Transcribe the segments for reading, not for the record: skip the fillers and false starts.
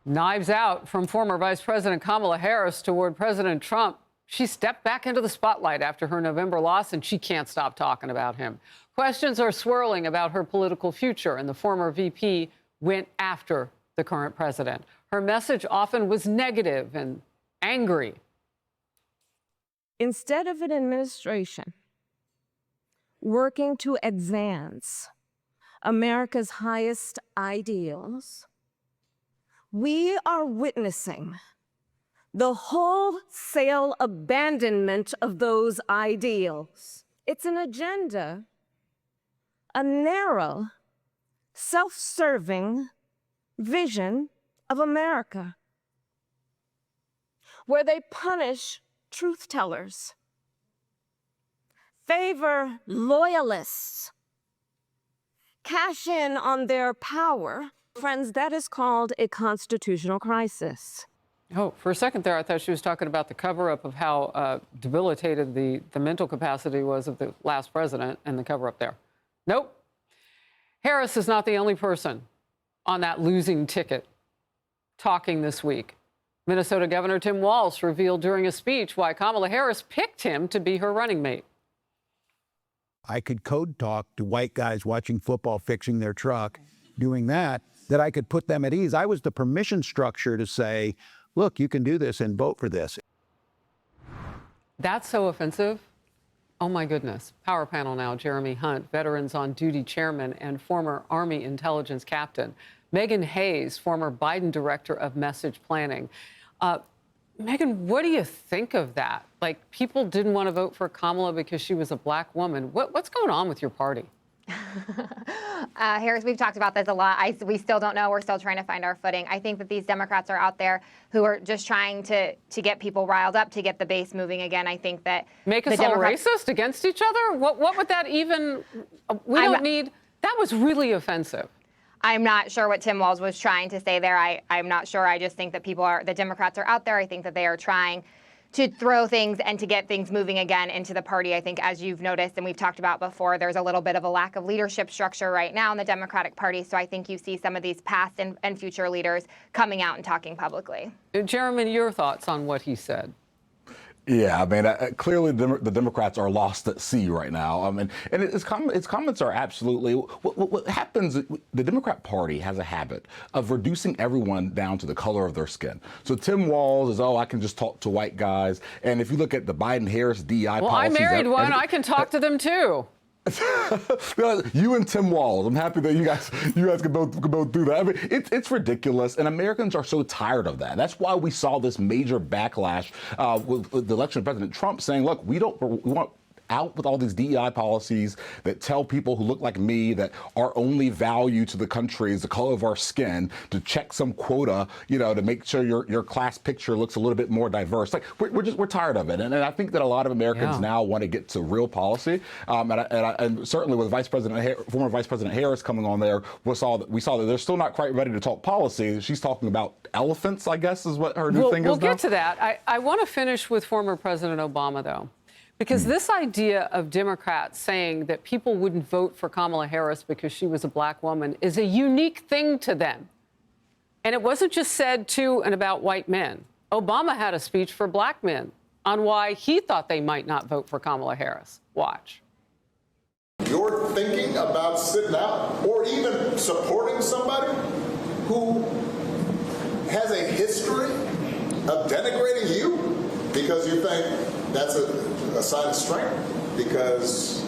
Knives out from former Vice President Kamala Harris toward President Trump. She stepped back into the spotlight after her November loss, and she can't stop talking about him. Questions are swirling about her political future, and the former VP went after the current president. Her message often was negative and angry. Instead of an administration working to advance America's highest ideals, we are witnessing the wholesale abandonment of those ideals. It's an agenda, a narrow, self-serving vision of America, where they punish truth tellers, favor loyalists, cash in on their power. Friends, that is called a constitutional crisis. Oh, for a second there, I thought she was talking about the cover-up of how debilitated the mental capacity was of the last president and the cover-up there. Nope. Harris is not the only person on that losing ticket talking this week. Minnesota Governor Tim Walz revealed during a speech why Kamala Harris picked him to be her running mate. I could code talk to white guys watching football, fixing their truck, doing that I could put them at ease. I was the permission structure to say, look, you can do this and vote for this. That's so offensive. Oh, my goodness. Power panel now. Jeremy Hunt, Veterans on Duty chairman and former Army intelligence captain. Meghan Hays, former Biden director of message planning. Meghan, what do you think of that? Like, people didn't want to vote for Kamala because she was a black woman. What's going on with your party? Harris, we've talked about this a lot. We still don't know. We're still trying to find our footing. I think that these Democrats are out there who are just trying to get people riled up, to get the base moving again. I think that make us all racist against each other? What would that even? We don't need. That was really offensive. I'm not sure what Tim Walz was trying to say there. I'm not sure. I just think that the Democrats are out there. I think that they are trying to throw things and to get things moving again into the party. I think, as you've noticed and we've talked about before, there's a little bit of a lack of leadership structure right now in the Democratic Party. So I think you see some of these past and future leaders coming out and talking publicly. Jeremy, your thoughts on what he said? Yeah, I mean, clearly the Democrats are lost at sea right now. And his comments are absolutely, what happens, the Democrat Party has a habit of reducing everyone down to the color of their skin. So Tim Walz is, I can just talk to white guys. And if you look at the Biden-Harris DEI policies. Well, I married one, I can talk to them too. You and Tim Walz. I'm happy that you guys can both do that. I mean, it's ridiculous, and Americans are so tired of that. That's why we saw this major backlash with the election of President Trump, saying, "Look, we want out with all these DEI policies that tell people who look like me that our only value to the country is the color of our skin, to check some quota, to make sure your class picture looks a little bit more diverse." Like, we're tired of it, and I think that a lot of Americans now want to get to real policy. And certainly with former Vice President Harris coming on there, we saw that they're still not quite ready to talk policy. She's talking about elephants, I guess, is what her new thing is. We'll get to that. I want to finish with former President Obama, though. Because this idea of Democrats saying that people wouldn't vote for Kamala Harris because she was a black woman is a unique thing to them. And it wasn't just said to and about white men. Obama had a speech for black men on why he thought they might not vote for Kamala Harris. Watch. You're thinking about sitting out or even supporting somebody who has a history of denigrating you because you think that's a sign of strength, because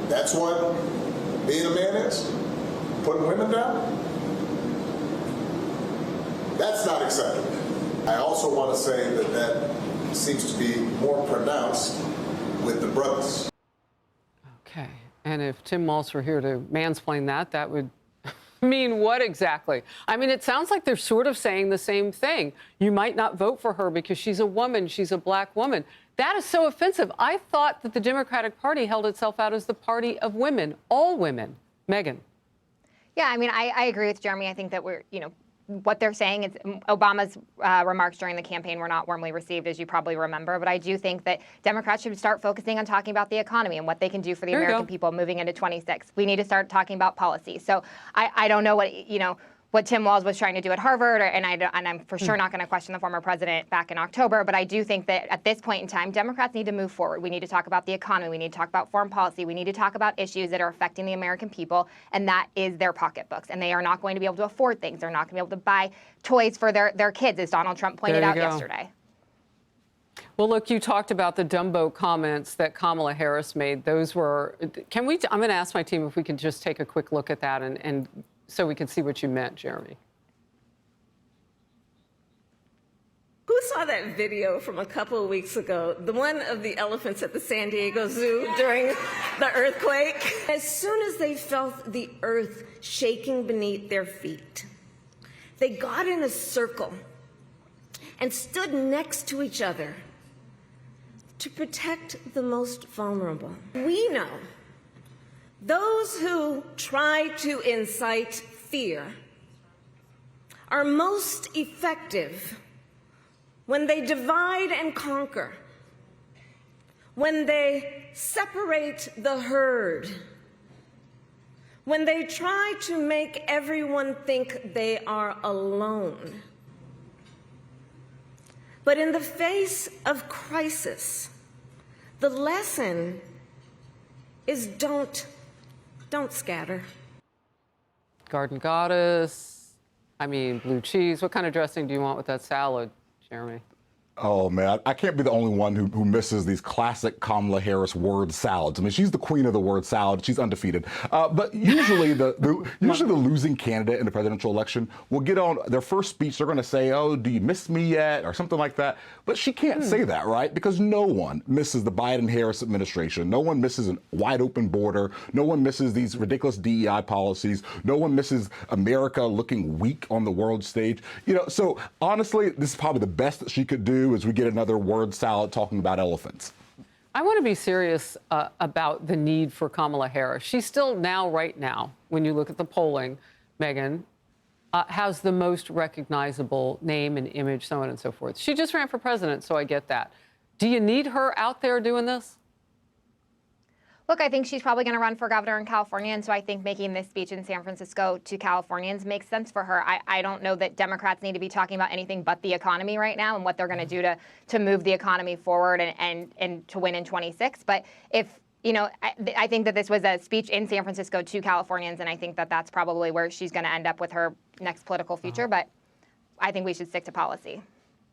that's what being a man is, putting women down. That's not acceptable. I also want to say that seems to be more pronounced with the brothers. Okay, and if Tim Walz were here to mansplain that would mean what exactly? I mean, it sounds like they're sort of saying the same thing. You might not vote for her because she's a woman, she's a black woman. That is so offensive. I thought that the Democratic Party held itself out as the party of women, all women. Meghan. Yeah, I mean, I agree with Jeremy. I think that what they're saying is Obama's remarks during the campaign were not warmly received, as you probably remember. But I do think that Democrats should start focusing on talking about the economy and what they can do for the American people moving into 26. We need to start talking about policy. So I don't know what Tim Walz was trying to do at Harvard, and I'm for sure not going to question the former president back in October, but I do think that at this point in time, Democrats need to move forward. We need to talk about the economy. We need to talk about foreign policy. We need to talk about issues that are affecting the American people, and that is their pocketbooks. And they are not going to be able to afford things. They're not going to be able to buy toys for their kids, as Donald Trump pointed out yesterday. Well, look, you talked about the Dumbo comments that Kamala Harris made. Those were, I'm going to ask my team if we can just take a quick look at that and so we can see what you meant, Jeremy. Who saw that video from a couple of weeks ago? The one of the elephants at the San Diego Zoo during the earthquake? As soon as they felt the earth shaking beneath their feet, they got in a circle and stood next to each other to protect the most vulnerable. We know those who try to incite fear are most effective when they divide and conquer, when they separate the herd, when they try to make everyone think they are alone. But in the face of crisis, the lesson is don't scatter. Garden goddess, blue cheese. What kind of dressing do you want with that salad, Jeremy? Oh, man, I can't be the only one who misses these classic Kamala Harris word salads. I mean, she's the queen of the word salad. She's undefeated. But usually the losing candidate in the presidential election will get on their first speech. They're going to say, oh, do you miss me yet? Or something like that. But she can't say that, right? Because no one misses the Biden-Harris administration. No one misses a wide open border. No one misses these ridiculous DEI policies. No one misses America looking weak on the world stage. So honestly, this is probably the best that she could do as we get another word salad talking about elephants. I want to be serious about the need for Kamala Harris. She's still right now, when you look at the polling, Meghan, has the most recognizable name and image, so on and so forth. She just ran for president, so I get that. Do you need her out there doing this? Look, I think she's probably going to run for governor in California, and so I think making this speech in San Francisco to Californians makes sense for her. I don't know that Democrats need to be talking about anything but the economy right now and what they're going to do to move the economy forward and to win in 26. But I think that this was a speech in San Francisco to Californians, and I think that that's probably where she's going to end up with her next political future. But I think we should stick to policy.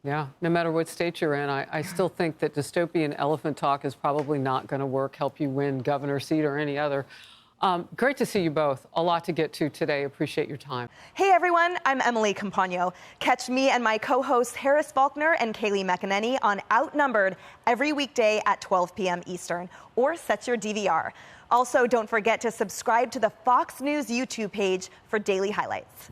Yeah, no matter what state you're in, I still think that dystopian elephant talk is probably not going to help you win governor seat or any other. Great to see you both. A lot to get to today. Appreciate your time. Hey, everyone. I'm Emily Campagno. Catch me and my co-hosts Harris Faulkner and Kayleigh McEnany on Outnumbered every weekday at 12 p.m. Eastern, or set your DVR. Also, don't forget to subscribe to the Fox News YouTube page for daily highlights.